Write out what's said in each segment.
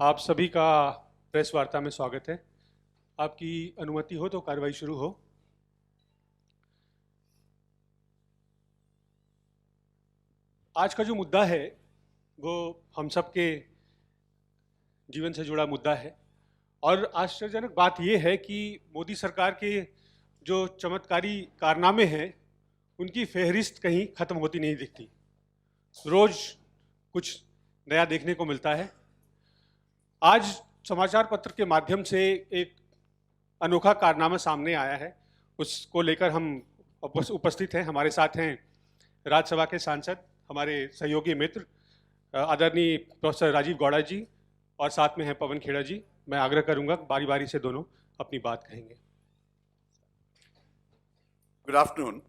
आप सभी का प्रेस वार्ता में स्वागत है। आपकी अनुमति हो तो कार्रवाई शुरू हो। आज का जो मुद्दा है वो हम सब के जीवन से जुड़ा मुद्दा है और आश्चर्यजनक बात ये है कि मोदी सरकार के जो चमत्कारी कारनामे हैं उनकी फहरिस्त कहीं ख़त्म होती नहीं दिखती। रोज़ कुछ नया देखने को मिलता है। आज समाचार पत्र के माध्यम से एक अनोखा कारनामा सामने आया है, उसको लेकर हम उपस्थित हैं। हमारे साथ हैं राज्यसभा के सांसद, हमारे सहयोगी मित्र आदरणीय प्रोफेसर राजीव गौड़ा जी और साथ में हैं पवन खेड़ा जी। मैं आग्रह करूंगा बारी बारी से दोनों अपनी बात कहेंगे। Good afternoon.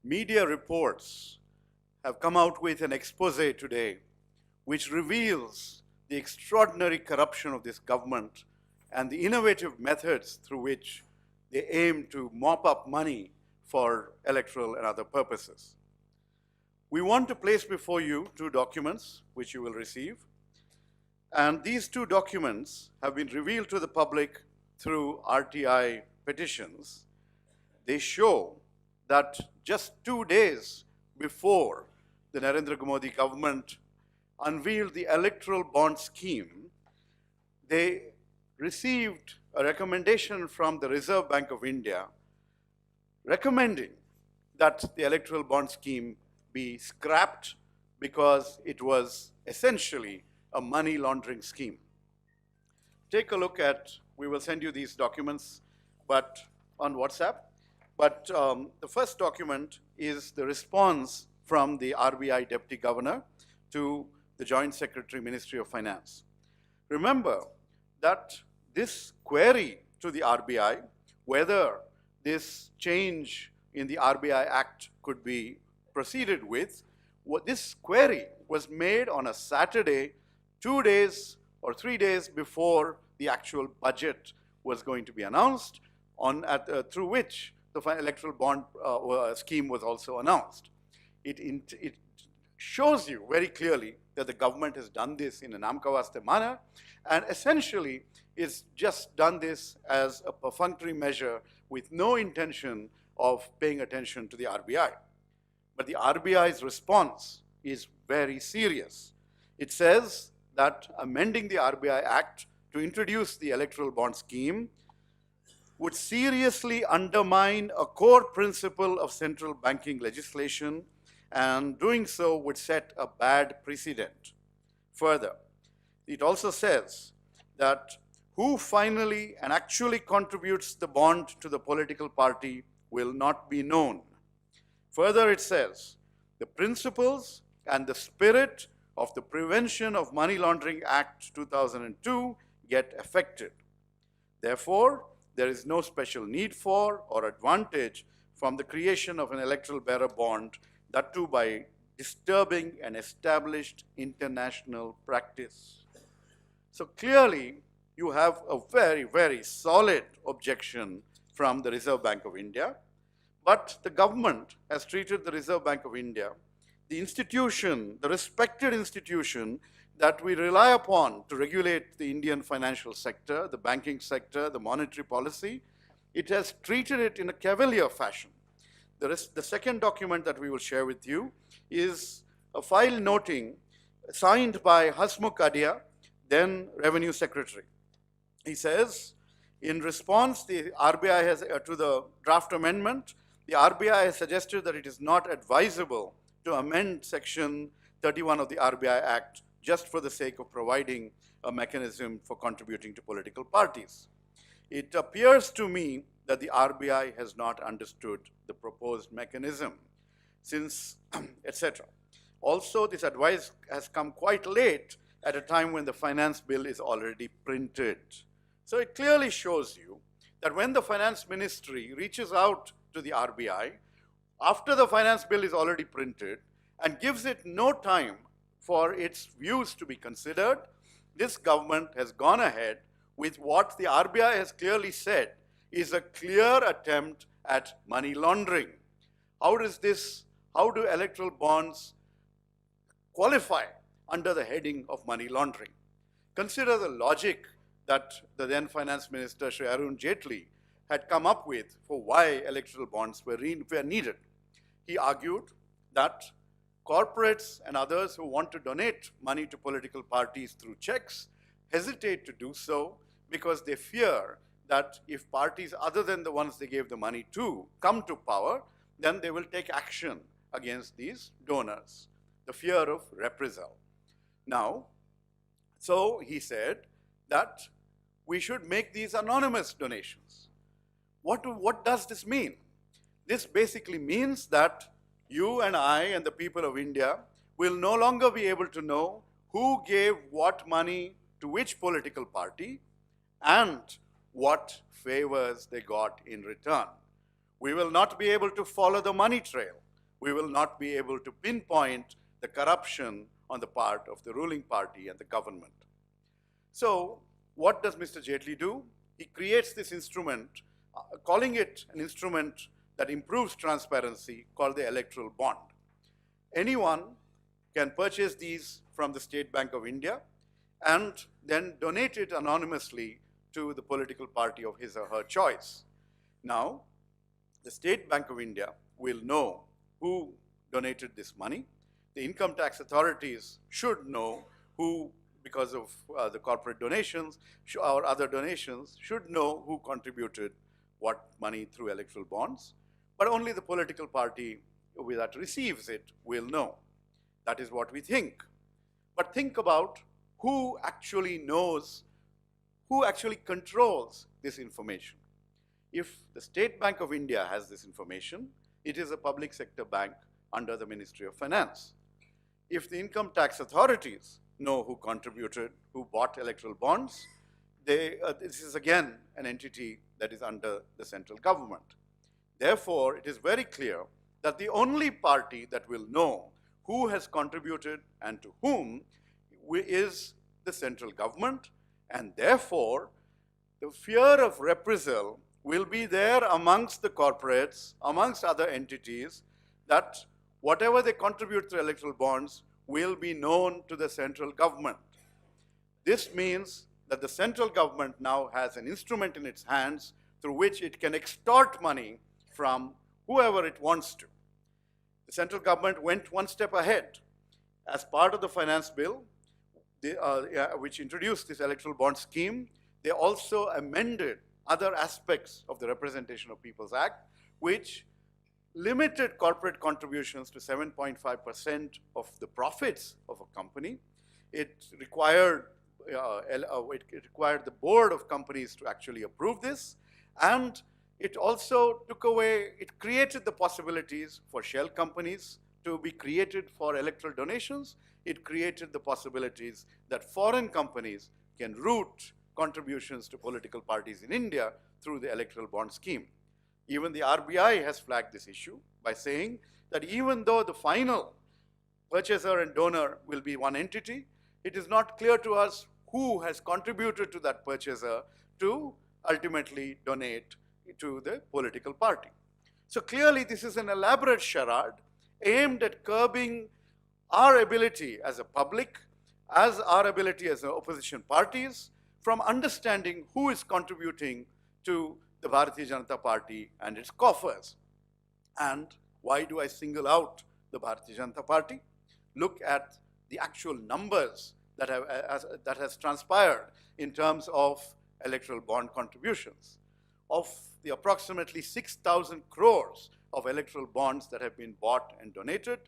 Media reports have come out with an expose today which reveals the extraordinary corruption of this government and the innovative methods through which they aim to mop up money for electoral and other purposes. We want to place before you two documents which you will receive, and these two documents have been revealed to the public through RTI petitions. They show that just 2 days before the Narendra Modi government unveiled the electoral bond scheme, they received a recommendation from the Reserve Bank of India recommending that the electoral bond scheme be scrapped because it was essentially a money laundering scheme. Take a look at, we will send you these documents but on WhatsApp. But the first document is the response from the RBI Deputy Governor to the Joint Secretary, Ministry of Finance. Remember that this query to the RBI, whether this change in the RBI Act could be proceeded with, this query was made on a Saturday, 2 days or 3 days before the actual budget was going to be announced, through which the electoral bond scheme was also announced. It shows you very clearly that the government has done this in a namkawaste manner and essentially is just done this as a perfunctory measure with no intention of paying attention to the RBI. But the RBI's response is very serious. It says that amending the RBI Act to introduce the electoral bond scheme would seriously undermine a core principle of central banking legislation, and doing so would set a bad precedent. Further, it also says that who finally and actually contributes the bond to the political party will not be known. Further, it says the principles and the spirit of the Prevention of Money Laundering Act 2002 get affected. Therefore, there is no special need for or advantage from the creation of an electoral bearer bond, that too by disturbing an established international practice. So clearly, you have a very, very solid objection from the Reserve Bank of India, but the government has treated the Reserve Bank of India, the institution, the respected institution that we rely upon to regulate the Indian financial sector, the banking sector, the monetary policy, it has treated it in a cavalier fashion. The second document that we will share with you is a file noting signed by Hasmukh Adia, then Revenue Secretary. He says, in response, the RBI has, to the draft amendment, the RBI has suggested that it is not advisable to amend Section 31 of the RBI Act just for the sake of providing a mechanism for contributing to political parties. It appears to me that the RBI has not understood the proposed mechanism, since, etc. Also, this advice has come quite late at a time when the finance bill is already printed. So it clearly shows you that when the finance ministry reaches out to the RBI, after the finance bill is already printed, and gives it no time for its views to be considered, this government has gone ahead with what the RBI has clearly said is a clear attempt at money laundering. How do electoral bonds qualify under the heading of money laundering? Consider the logic that the then Finance Minister, Shri Arun Jaitley, had come up with for why electoral bonds were needed. He argued that corporates and others who want to donate money to political parties through checks hesitate to do so because they fear that if parties other than the ones they gave the money to come to power, then they will take action against these donors, the fear of reprisal. Now, so he said that we should make these anonymous donations. What does this mean? This basically means that you and I and the people of India will no longer be able to know who gave what money to which political party and what favors they got in return. We will not be able to follow the money trail. We will not be able to pinpoint the corruption on the part of the ruling party and the government. So what does Mr. Jaitley do? He creates this instrument, calling it an instrument that improves transparency, called the electoral bond. Anyone can purchase these from the State Bank of India and then donate it anonymously to the political party of his or her choice. Now, the State Bank of India will know who donated this money. The income tax authorities should know who, because of the corporate donations or other donations, should know who contributed what money through electoral bonds, but only the political party that receives it will know. That is what we think. But think about who actually knows, who actually controls this information. If the State Bank of India has this information, it is a public sector bank under the Ministry of Finance. If the income tax authorities know who contributed, who bought electoral bonds, this is again an entity that is under the central government. Therefore, it is very clear that the only party that will know who has contributed and to whom is the central government, and therefore the fear of reprisal will be there amongst the corporates, amongst other entities, that whatever they contribute to electoral bonds will be known to the central government. This means that the central government now has an instrument in its hands through which it can extort money from whoever it wants to. The central government went one step ahead. As part of the finance bill, which introduced this electoral bond scheme, they also amended other aspects of the Representation of People's Act, which limited corporate contributions to 7.5% of the profits of a company. It required the board of companies to actually approve this, and it also it created the possibilities for shell companies to be created for electoral donations. It created the possibilities that foreign companies can route contributions to political parties in India through the electoral bond scheme. Even the RBI has flagged this issue by saying that even though the final purchaser and donor will be one entity, it is not clear to us who has contributed to that purchaser to ultimately donate to the political party. So clearly this is an elaborate charade aimed at curbing our ability as a public, as our ability as opposition parties, from understanding who is contributing to the Bharatiya Janata Party and its coffers. And why do I single out the Bharatiya Janata Party? Look at the actual numbers that has transpired in terms of electoral bond contributions. Of the approximately 6,000 crores of electoral bonds that have been bought and donated,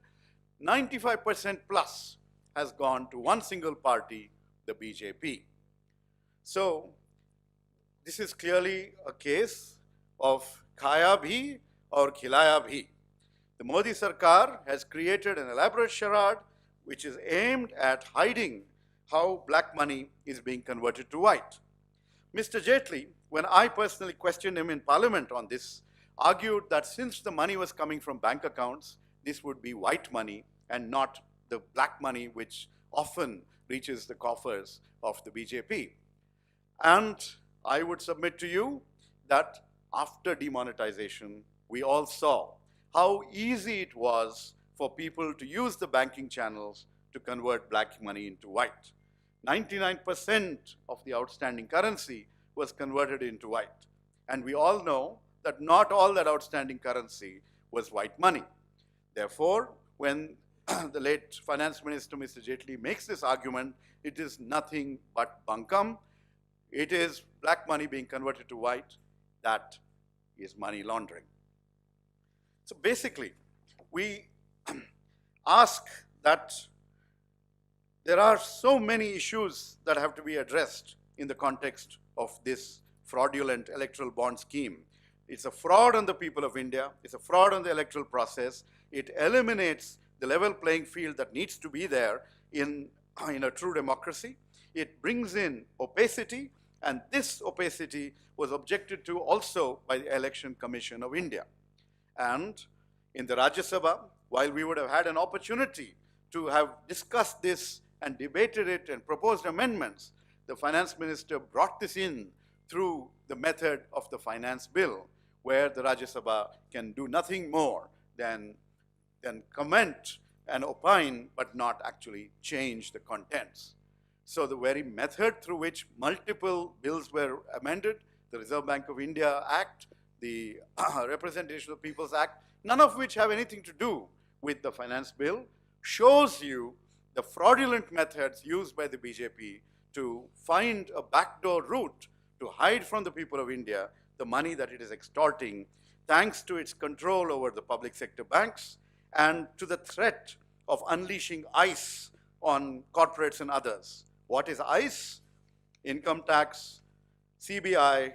95% plus has gone to one single party, the BJP. So this is clearly a case of khaya bhi aur khilaya bhi. The Modi Sarkar has created an elaborate charade which is aimed at hiding how black money is being converted to white. Mr. Jaitley, when I personally questioned him in Parliament on this, argued that since the money was coming from bank accounts, this would be white money and not the black money which often reaches the coffers of the BJP. And I would submit to you that after demonetization, we all saw how easy it was for people to use the banking channels to convert black money into white. 99% of the outstanding currency was converted into white. And we all know that not all that outstanding currency was white money. Therefore, when the late Finance Minister, Mr. Jaitley, makes this argument, it is nothing but bunkum. It is black money being converted to white. That is money laundering. So basically, we ask that there are so many issues that have to be addressed in the context of this fraudulent electoral bond scheme. It's a fraud on the people of India. It's a fraud on the electoral process. It eliminates the level playing field that needs to be there in a true democracy. It brings in opacity, and this opacity was objected to also by the Election Commission of India. And in the Rajya Sabha, while we would have had an opportunity to have discussed this and debated it and proposed amendments, the Finance Minister brought this in through the method of the finance bill, where the Rajya Sabha can do nothing more than comment and opine, but not actually change the contents. So the very method through which multiple bills were amended, the Reserve Bank of India Act, the Representation of the People's Act, none of which have anything to do with the finance bill, shows you the fraudulent methods used by the BJP to find a backdoor route to hide from the people of India the money that it is extorting, thanks to its control over the public sector banks and to the threat of unleashing ICE on corporates and others. What is ICE? Income tax, CBI,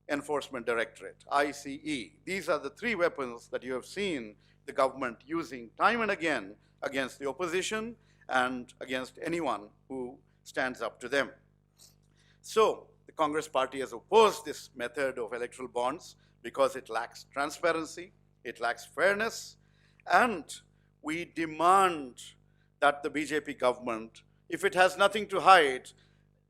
Enforcement Directorate, ICE. These are the three weapons that you have seen the government using time and again against the opposition and against anyone who stands up to them. So the Congress party has opposed this method of electoral bonds because it lacks transparency, it lacks fairness, and we demand that the BJP government, if it has nothing to hide,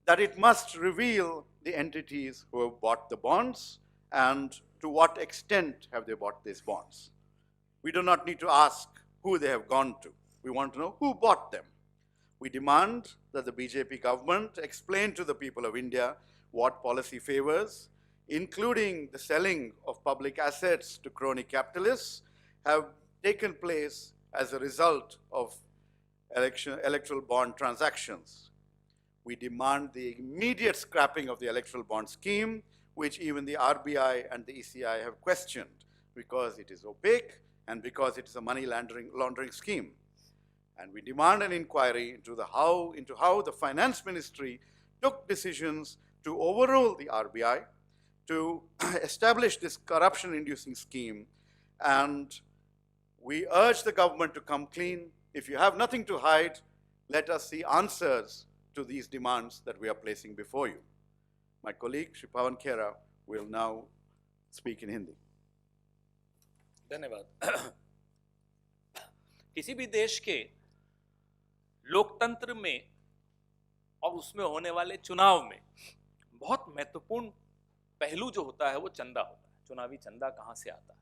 that it must reveal the entities who have bought the bonds and to what extent have they bought these bonds. We do not need to ask who they have gone to. We want to know who bought them. We demand that the BJP government explain to the people of India what policy favors, including the selling of public assets to crony capitalists, have taken place as a result of electoral bond transactions. We demand the immediate scrapping of the electoral bond scheme, which even the RBI and the ECI have questioned because it is opaque and because it is a money laundering scheme. And we demand an inquiry into how the finance ministry took decisions to overrule the RBI, to establish this corruption-inducing scheme. And we urge the government to come clean. If you have nothing to hide, let us see answers to these demands that we are placing before you. My colleague, Shri Pawan Khera, will now speak in Hindi. धन्यवाद। किसी भी देश के लोकतंत्र में और उसमें होने वाले चुनाव में बहुत महत्वपूर्ण पहलू जो होता है वो चंदा होता है। चुनावी चंदा कहां से आता है?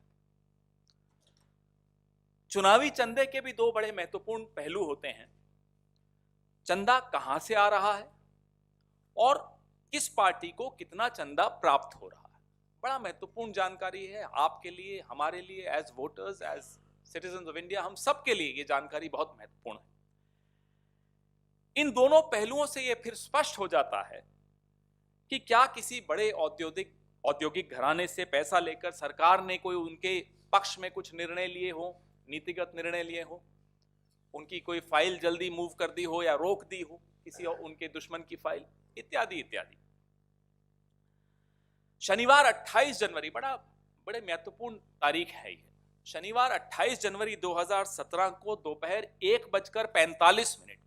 चुनावी चंदे के भी दो बड़े महत्वपूर्ण पहलू होते हैं। चंदा कहां से आ रहा है और किस पार्टी को कितना चंदा प्राप्त हो रहा है। बड़ा महत्वपूर्ण जानकारी है आपके लिए, हमारे लिए, as voters, as citizens of India, हम सबके लिए ये जानकारी बहुत महत्वपूर्ण है। इन दोनों पहलुओं से ये फिर स्पष्ट हो जाता है कि क्या किसी बड़े औद्योगिक घराने से पैसा लेकर सरकार ने कोई उनके पक्ष में कुछ निर्णय लिए हो, नीतिगत निर्णय लिए हो, उनकी कोई फाइल जल्दी मूव कर दी हो या रोक दी हो, किसी और उनके दुश्मन की फाइल, इत्यादि इत्यादि। शनिवार 28 जनवरी बड़े महत्वपूर्ण तारीख है ये। शनिवार 28 जनवरी 2017 को दोपहर 1:45 पर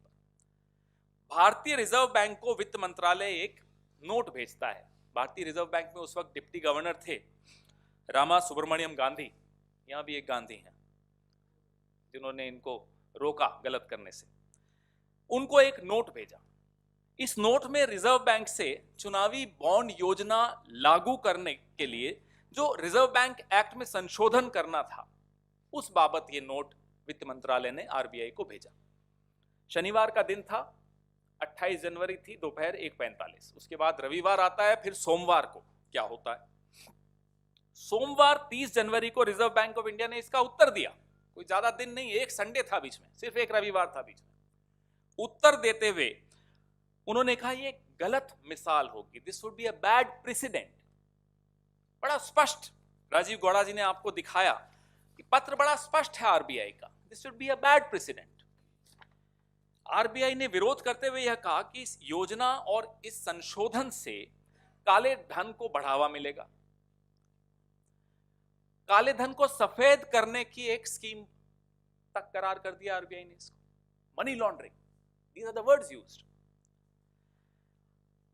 भारतीय रिजर्व बैंक को वित्त मंत्रालय एक नोट भेजता है। भारतीय रिजर्व बैंक में उस वक्त डिप्टी गवर्नर थे रामा सुब्रमण्यम गांधी, यहां भी एक गांधी हैं जिन्होंने इनको रोका गलत करने से। उनको एक नोट भेजा। इस नोट में रिजर्व बैंक से चुनावी बॉन्ड योजना लागू करने के लिए जो रिजर्व बैंक एक्ट में संशोधन करना था, उस बाबत ये नोट वित्त मंत्रालय ने आरबीआई को भेजा। शनिवार का दिन था 28 जनवरी थी, दोपहर 1:45। उसके बाद रविवार आता है, फिर सोमवार को क्या होता है? सोमवार 30 जनवरी को रिजर्व बैंक ऑफ इंडिया ने इसका उत्तर दिया। कोई ज्यादा दिन नहीं, एक संडे था बीच में, सिर्फ एक रविवार था बीच में। उत्तर देते हुए उन्होंने कहा ये गलत मिसाल होगी, this would be a bad president. बड़ा स्पष्ट राजीव गौड़ा जी ने आपको दिखाया कि पत्र बड़ा स्पष्ट है आरबीआई का, this would be a bad president. RBI ने विरोध करते हुए यह कहा कि इस योजना और इस संशोधन से काले धन को बढ़ावा मिलेगा, काले धन को सफेद करने की एक स्कीम तक करार कर दिया आरबीआई ने इसको, money laundering, these are the words used.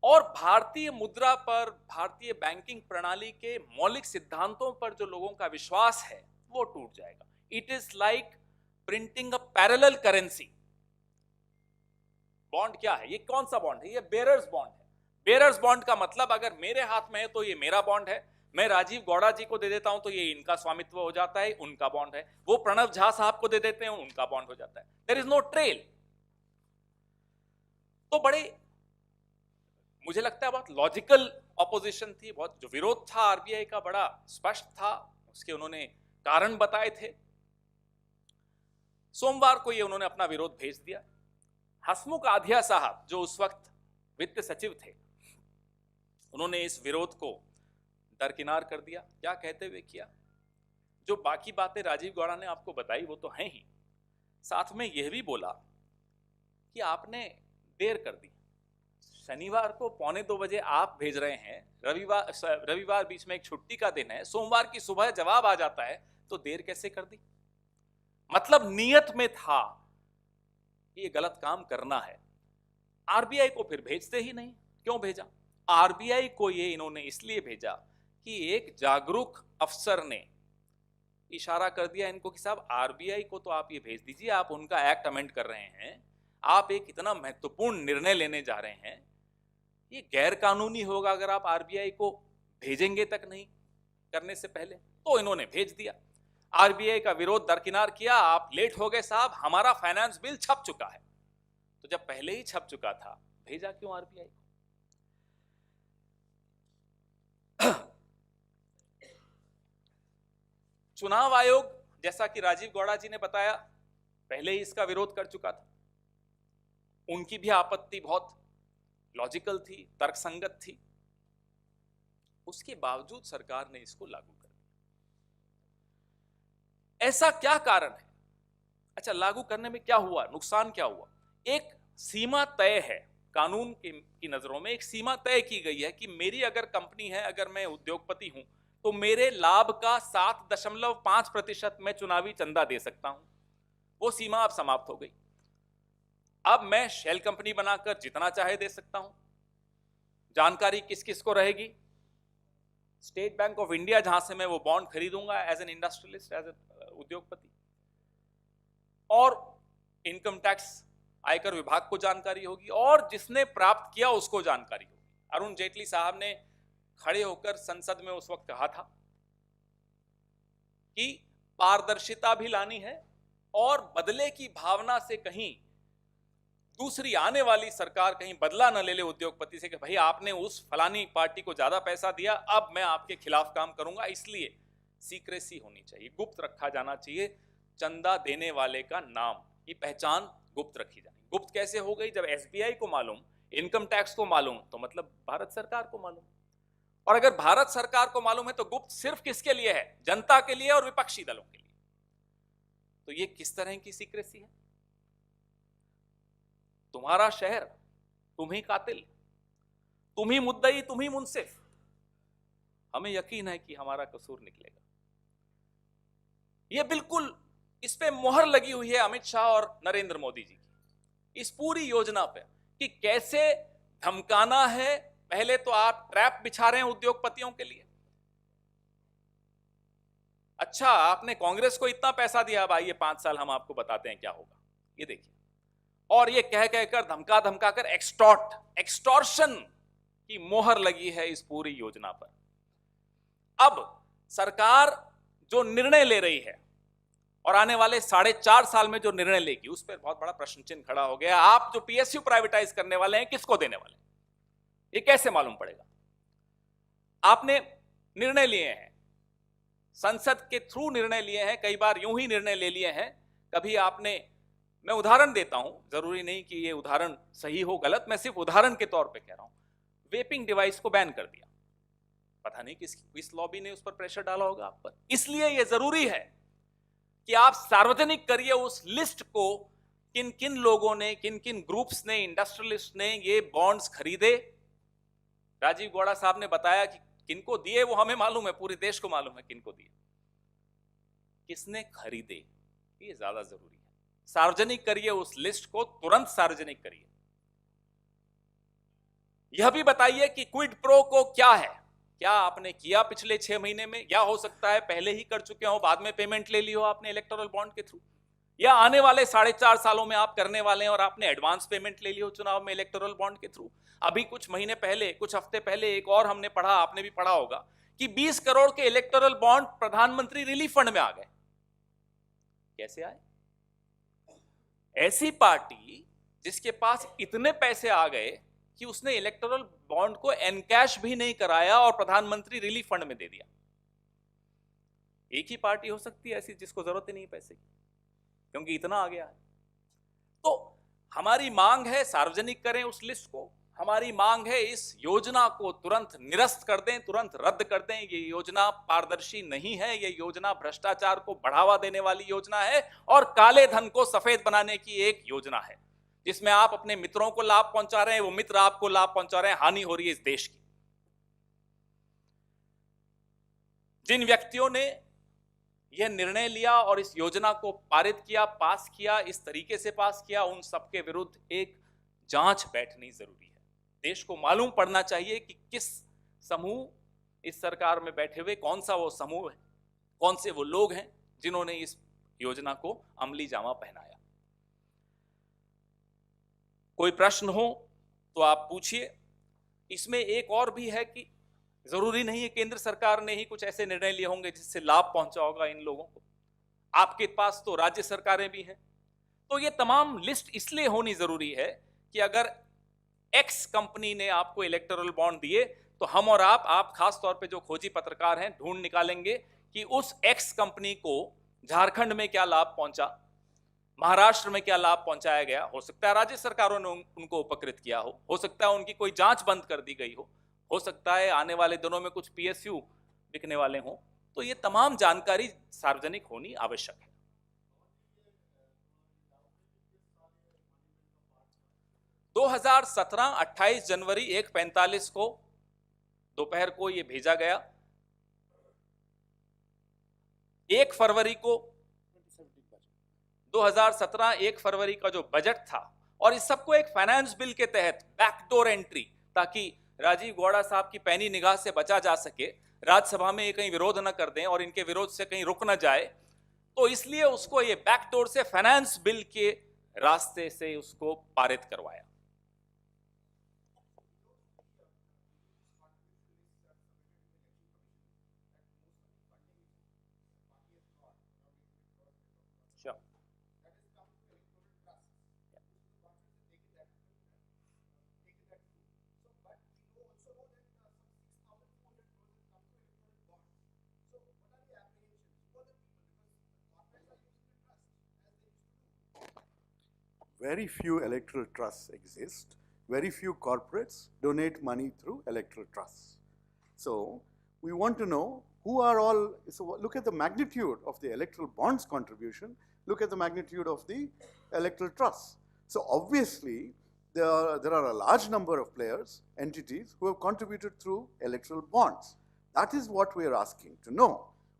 और भारतीय मुद्रा पर, भारतीय बैंकिंग प्रणाली के मौलिक सिद्धांतों पर जो लोगों का विश्वास है वो टूट जाएगा। It is like printing a parallel currency. Bond क्या है? ये कौन सा बॉन्ड है? ये बेयरर्स बॉन्ड है। बेयरर्स बॉन्ड का मतलब अगर मेरे हाथ में है तो ये मेरा बॉन्ड है, मैं राजीव गौड़ा जी को दे देता हूं तो ये इनका स्वामित्व हो जाता है, उनका बॉन्ड है। वो प्रणव झा साहब को दे देते हैं, उनका बॉन्ड हो जाता है। There is no trail. तो बड़े, मुझे लगता है बहुत लॉजिकल ऑपोजिशन थी, बहुत जो विरोध था आरबीआई का बड़ा स्पष्ट था, उसके उन्होंने कारण बताए थे। सोमवार को ये उन्होंने अपना विरोध भेज दिया। हसमुख आधिया साहब जो उस वक्त वित्त सचिव थे, उन्होंने इस विरोध को दरकिनार कर दिया। क्या कहते हुए किया? जो बाकी बातें राजीव गौड़ा ने आपको बताई वो तो हैं ही, साथ में यह भी बोला कि आपने देर कर दी। शनिवार को 1:45 बजे आप भेज रहे हैं, रविवार बीच में एक छुट्टी का दिन है, सोमवार की सुबह जवाब आ जाता है, तो देर कैसे कर दी? मतलब नियत में था कि ये गलत काम करना है। आरबीआई को फिर भेजते ही नहीं। क्यों भेजा? आरबीआई को ये इन्होंने इसलिए भेजा कि एक जागरूक अफसर ने इशारा कर दिया इनको कि साहब आरबीआई को तो आप ये भेज दीजिए, आप उनका एक्ट अमेंड कर रहे हैं, आप एक इतना महत्वपूर्ण निर्णय लेने जा रहे हैं, ये गैर कानूनी होगा अगर आप आरबीआई को भेजेंगे तक नहीं करने से पहले। तो इन्होंने भेज दिया। आरबीआई का विरोध दरकिनार किया, आप लेट हो गए साहब, हमारा फाइनेंस बिल छप चुका है। तो जब पहले ही छप चुका था, भेजा क्यों आरबीआई को? चुनाव आयोग, जैसा कि राजीव गौड़ा जी ने बताया, पहले ही इसका विरोध कर चुका था। उनकी भी आपत्ति बहुत लॉजिकल थी, तर्कसंगत थी। उसके बावजूद सरकार ने इसको लागू कर दिया। ऐसा क्या कारण है? अच्छा, लागू करने में क्या हुआ, नुकसान क्या हुआ? एक सीमा तय है, कानून की नजरों में एक सीमा तय की गई है कि मेरी अगर कंपनी है, अगर मैं उद्योगपति हूं, तो मेरे लाभ का 7.5% मैं चुनावी चंदा दे सकता हूं। वो सीमा अब समाप्त हो गई। अब मैं शेल कंपनी बनाकर जितना चाहे दे सकता हूं। जानकारी किस किस को रहेगी? स्टेट बैंक ऑफ इंडिया, जहां से मैं वो बॉन्ड खरीदूंगा as an industrialist, as an उद्योगपति, और इनकम टैक्स, आयकर विभाग को जानकारी होगी, और जिसने प्राप्त किया उसको जानकारी होगी। अरुण जेटली साहब ने खड़े होकर संसद में उस वक्त कहा था कि पारदर्शिता भी लानी है और बदले की भावना से कहीं दूसरी आने वाली सरकार कहीं बदला न ले ले उद्योगपति से कि भाई आपने उस फलानी पार्टी को ज्यादा पैसा दिया, अब मैं आपके खिलाफ काम करूंगा। इसलिए सीक्रेसी होनी चाहिए, गुप्त रखा जाना चाहिए चंदा देने वाले का नाम, ये पहचान गुप्त रखी जानी। गुप्त कैसे हो गई? जब एसबीआई को मालूम, इनकम टैक्स को मालूम, तो मतलब भारत सरकार को मालूम। और अगर भारत सरकार को मालूम है तो गुप्त सिर्फ किसके लिए है? जनता के लिए और विपक्षी दलों के लिए। तो ये किस तरह की सीक्रेसी है? तुम्हारा शहर, तुम ही कातिल, तुम ही मुद्दई, तुम ही मुंसिफ। हमें यकीन है कि हमारा कसूर निकलेगा। ये बिल्कुल इस पे मोहर लगी हुई है अमित शाह और नरेंद्र मोदी जी की, इस पूरी योजना पे, कि कैसे धमकाना है। पहले तो आप ट्रैप बिछा रहे हैं उद्योगपतियों के लिए। अच्छा, आपने कांग्रेस को इतना पैसा दिया, अब आइए 5 साल हम आपको बताते हैं क्या होगा, ये देखिए। और ये कह कहकर, धमका धमका कर एक्सटॉर्शन की मोहर लगी है इस पूरी योजना पर। अब सरकार जो निर्णय ले रही है और आने वाले 4.5 साल में जो निर्णय लेगी उस पर बहुत बड़ा प्रश्न चिन्ह खड़ा हो गया। आप जो पीएसयू प्राइवेटाइज करने वाले हैं, किसको देने वाले हैं, ये कैसे मालूम पड़ेगा? आपने निर्णय लिए हैं, संसद के थ्रू निर्णय लिए हैं, कई बार यूं ही निर्णय ले लिए हैं। कभी आपने, मैं उदाहरण देता हूं, जरूरी नहीं कि ये उदाहरण सही हो गलत, मैं सिर्फ उदाहरण के तौर पे कह रहा हूं, वेपिंग डिवाइस को बैन कर दिया। पता नहीं किस लॉबी ने उस पर प्रेशर डाला होगा आप पर। इसलिए यह जरूरी है कि आप सार्वजनिक करिए उस लिस्ट को, किन किन लोगों ने, किन किन ग्रुप्स ने, इंडस्ट्रियलिस्ट ने ये बॉन्ड्स खरीदे। राजीव गौड़ा साहब ने बताया कि किनको दिए, वो हमें मालूम है, पूरे देश को मालूम है किनको दिए, किसने खरीदे, ये ज्यादा जरूरी है। सार्वजनिक करिए उस लिस्ट को, तुरंत सार्वजनिक करिए। यह भी बताइए कि क्विड प्रो को क्या है, क्या आपने किया पिछले 6 महीने में, या हो सकता है पहले ही कर चुके हो, बाद में पेमेंट ले ली हो आपने इलेक्टोरल बॉन्ड के थ्रू, या आने वाले 4.5 सालों में आप करने वाले हैं और आपने एडवांस पेमेंट ले ली हो चुनाव में इलेक्टोरल बॉन्ड के थ्रू। अभी कुछ महीने पहले, कुछ हफ्ते पहले एक और हमने पढ़ा, आपने भी पढ़ा होगा, कि 20 करोड़ के इलेक्टोरल बॉन्ड प्रधानमंत्री रिलीफ फंड में आ गए। कैसे आए? ऐसी पार्टी जिसके पास इतने पैसे आ गए कि उसने इलेक्टोरल बॉन्ड को एनकैश भी नहीं कराया और प्रधानमंत्री रिलीफ फंड में दे दिया। एक ही पार्टी हो सकती है ऐसी जिसको जरूरत ही नहीं पैसे की, क्योंकि इतना आ गया है। तो हमारी मांग है सार्वजनिक करें उस लिस्ट को, हमारी मांग है इस योजना को तुरंत निरस्त कर दें, तुरंत रद्द कर दें। ये योजना पारदर्शी नहीं है, ये योजना भ्रष्टाचार को बढ़ावा देने वाली योजना है और काले धन को सफेद बनाने की एक योजना है, जिसमें आप अपने मित्रों को लाभ पहुंचा रहे हैं, वो मित्र आपको लाभ पहुंचा रहे हैं, हानि हो रही है इस देश की। जिन व्यक्तियों ने यह निर्णय लिया और इस योजना को पारित किया, पास किया, इस तरीके से पास किया, उन सबके विरुद्ध एक जांच बैठनी जरूरी है। देश को मालूम पड़ना चाहिए कि किस समूह इस सरकार में बैठे हुए, कौन सा वो समूह है, कौन से वो लोग हैं जिन्होंने इस योजना को अमली जामा पहनाया। कोई प्रश्न हो तो आप पूछिए। इसमें एक और भी है कि जरूरी नहीं है केंद्र सरकार ने ही कुछ ऐसे निर्णय लिए होंगे जिससे लाभ पहुंचा होगा इन लोगों को, आपके पास तो राज्य सरकारें भी हैं। तो ये तमाम लिस्ट इसलिए होनी जरूरी है कि अगर एक्स कंपनी ने आपको इलेक्टोरल बॉन्ड दिए तो हम और आप खास तौर पे जो खोजी पत्रकार हैं, ढूंढ निकालेंगे कि उस एक्स कंपनी को झारखंड में क्या लाभ पहुंचा, महाराष्ट्र में क्या लाभ पहुंचाया गया। हो सकता है राज्य सरकारों ने उनको उपकृत किया हो सकता है उनकी कोई जांच बंद कर दी गई हो सकता है आने वाले दिनों में कुछ पीएसयू बिकने वाले हों। तो ये तमाम जानकारी सार्वजनिक होनी आवश्यक है। दो 28 जनवरी 1:45 को दोपहर को ये भेजा गया। 1 फरवरी को 2017 1 फरवरी का जो बजट था, और इस सबको एक फाइनेंस बिल के तहत बैकडोर एंट्री, ताकि राजीव गौड़ा साहब की पैनी निगाह से बचा जा सके, राज्यसभा में ये कहीं विरोध न कर दें और इनके विरोध से कहीं रुक न जाए, तो इसलिए उसको ये बैकडोर से फाइनेंस बिल के रास्ते से उसको पारित करवाया। Very few electoral trusts exist. Very few corporates donate money through electoral trusts. So we want to know who are all, so look at the magnitude of the electoral bonds contribution, look at the magnitude of the electoral trusts. So obviously there are a large number of players, entities who have contributed through electoral bonds. That is what we are asking to know.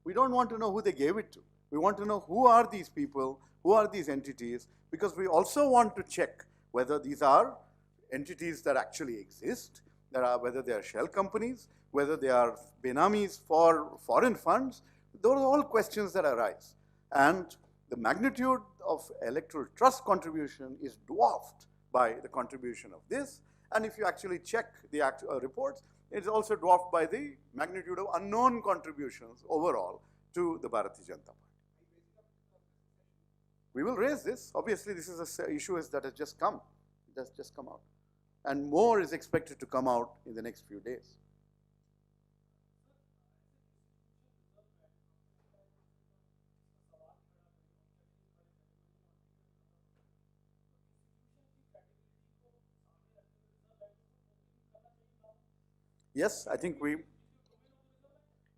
We don't want to know who they gave it to. We want to know who are these people, who are these entities, because we also want to check whether these are entities that actually exist, whether they are shell companies, whether they are benamis for foreign funds. Those are all questions that arise. And the magnitude of electoral trust contribution is dwarfed by the contribution of this. And if you actually check the reports, it's also dwarfed by the magnitude of unknown contributions overall to the Bharatiya Janata Party. we will raise this. Obviously, this is an issue that has just come. It has just come out. And more is expected to come out in the next few days. Yes, I think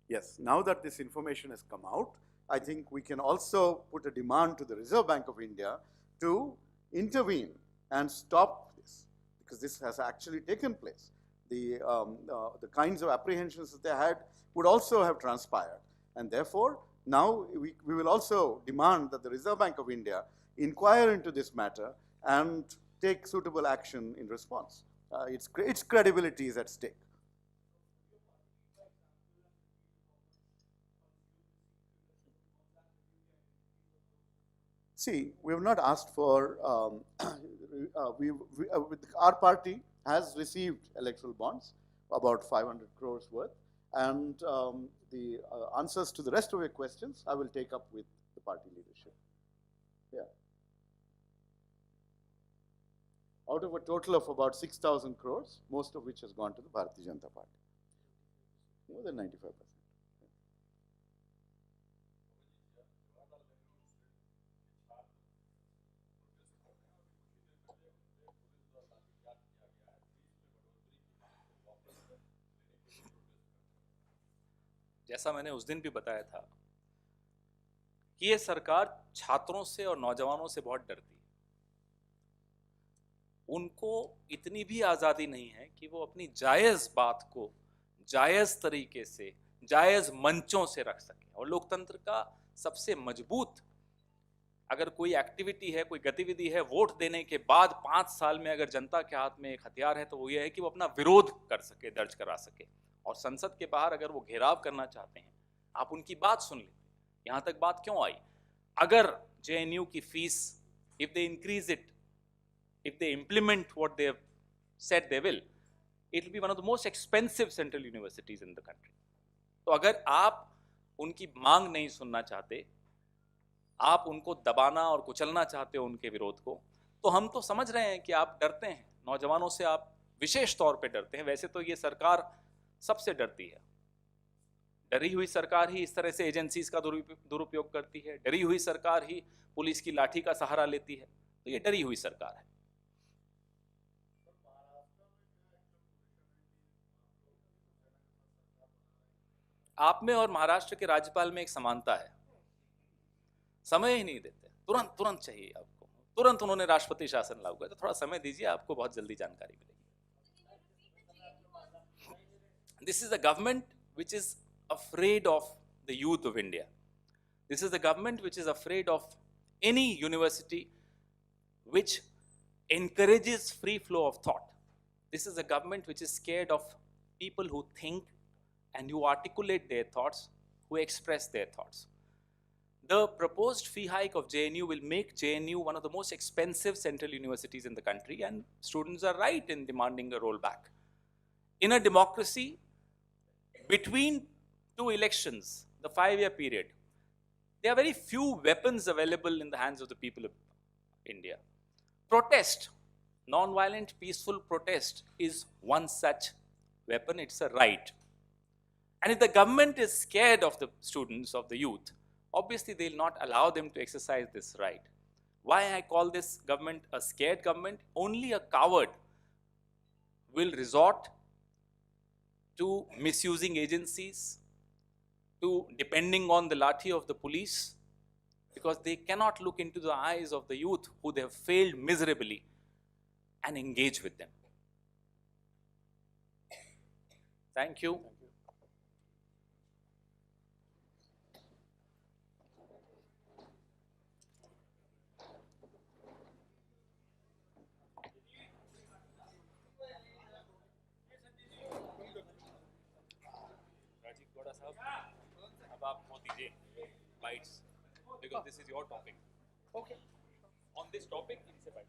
yes, now that this information has come out, I think we can also put a demand to the Reserve Bank of India to intervene and stop this, because this has actually taken place. The kinds of apprehensions that they had would also have transpired. And therefore, now we will also demand that the Reserve Bank of India inquire into this matter and take suitable action in response. Its credibility is at stake. See, we have not asked for, our party has received electoral bonds, about 500 crores worth, and the answers to the rest of your questions I will take up with the party leadership. Yeah. Out of a total of about 6,000 crores, most of which has gone to the Bharatiya Janata Party. More than 95%. जैसा मैंने उस दिन भी बताया था कि ये सरकार छात्रों से और नौजवानों से बहुत डरती है। उनको इतनी भी आज़ादी नहीं है कि वो अपनी जायज़ बात को जायज़ तरीके से, जायज़ मंचों से रख सकें। और लोकतंत्र का सबसे मजबूत अगर कोई एक्टिविटी है, कोई गतिविधि है, वोट देने के बाद 5 साल में अगर जनता के हाथ में एक हथियार है तो वो ये है कि वो अपना विरोध कर सके, दर्ज करा सके। और संसद के बाहर अगर वो घेराव करना चाहते हैं, आप उनकी बात सुन लें। यहाँ तक बात क्यों आई? अगर JNU की fees, if they increase it, if they implement what they have said they will, it will be one of the most expensive central universities in the country. तो अगर आप उनकी मांग नहीं सुनना चाहते, आप उनको दबाना और कुचलना चाहते हो उनके विरोध को, तो हम तो समझ रहे हैं कि आप डरते हैं। नौजवानों से आप विशेष तौर पे डरते हैं। वैसे तो ये सरकार सबसे डरती है। डरी हुई सरकार ही इस तरह से एजेंसीज का दुरुपयोग करती है। डरी हुई सरकार ही पुलिस की लाठी का सहारा लेती है। तो ये डरी हुई सरकार है। आप में और महाराष्ट्र के राज्यपाल में एक समानता है, समय ही नहीं देते। तुरंत तुरंत चाहिए आपको, तुरंत उन्होंने राष्ट्रपति शासन लागू किया। तो थोड़ा समय दीजिए, आपको बहुत जल्दी जानकारी मिलेगी। This is a government which is afraid of the youth of India. This is a government which is afraid of any university which encourages free flow of thought. This is a government which is scared of people who think and who articulate their thoughts, who express their thoughts. The proposed fee hike of JNU will make JNU one of the most expensive central universities in the country, and students are right in demanding a rollback. In a democracy, between two elections, the 5-year period, there are very few weapons available in the hands of the people of India. Protest, non-violent, peaceful protest is one such weapon. It's a right. And if the government is scared of the students, of the youth, obviously they'll not allow them to exercise this right. Why I call this government a scared government? Only a coward will resort to misusing agencies, to depending on the lathi of the police, because they cannot look into the eyes of the youth who they have failed miserably and engage with them. Thank you. Rajeev Gowda sahab, अब आप वो दीजिए bites, because this is your topic. Okay. On this topic, इनसे बात